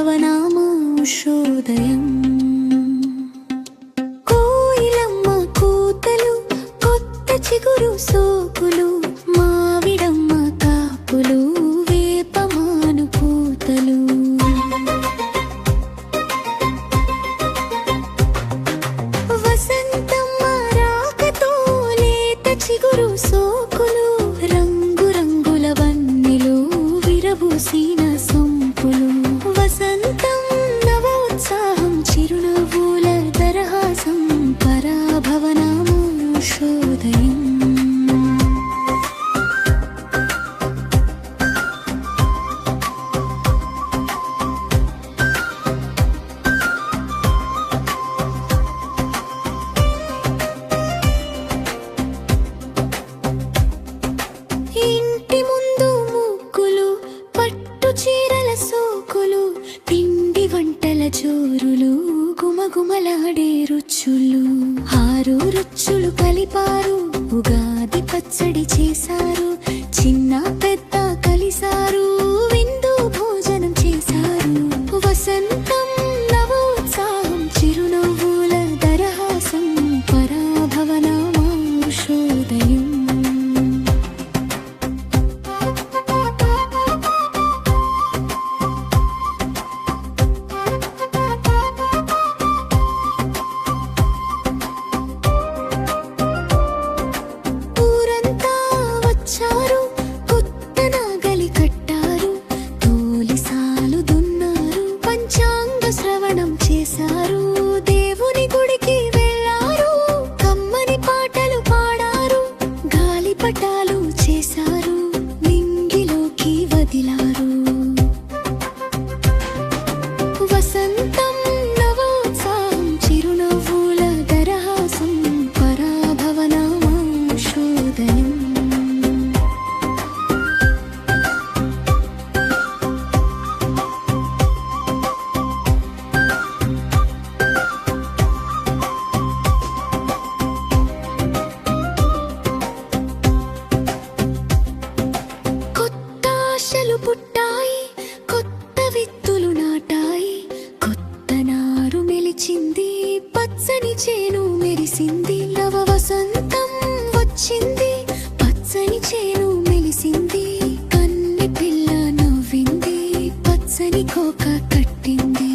పరాభవనామోషోదయం. కోయిలమ్మ కూతలు, కొత్త చిగురు సోకులు, మావిడమ్మ కాపులు, వేపమాను పూతలు. వసంతమ్మ రాకతో లేత చిగురు సోకులు, రంగురంగుల వన్నెలు విరబూసిన సొంపులు. వసంతం నవోత్సాహం, చిరునవ్వుల దరహాసం, పరాభవనామోషోదయం. ఇంటి ముందు ముగ్గులు, పట్టు చీరల సోకులు, పిండి వంటల జోరులు, గుమగుమలాడే రుచులు. 6 రుచులు కలిపారు, ఉగాది పచ్చడి చేశారు, చిన్న పెద్ద కలిసారు, విందు భోజనం చేశారు. వసంతం నవోత్సాహం, చిరునవ్వుల దరహాసం, పరాభవనామోషోదయం. ఊరంతా వచ్చారు, కొత్త నాగలి కట్టారు, తోలిసాలు దున్నారు, పంచాంగ శ్రవణం చేశారు, దేవుని గుడికి వెళ్ళారు, కమ్మని పాటలు పాడారు, గాలిపటాలు చేశారు, నింగిలోకి వదిలారు. వసంతం నవోత్సాహం, చిరునవ్వుల దరహాసం, పరాభవనామోషోదయం. కొత్త ఆశలు పుట్టాయి, కొత్త విత్తులు నాటాయి, కొత్త నారు మెలిచింది, పచ్చని చేను మెరిసింది. నవ వసంతం వచ్చింది, పచ్చని చేను మెలిసింది, కన్నె పిల్ల నవ్వింది, పచ్చని కోక కట్టింది.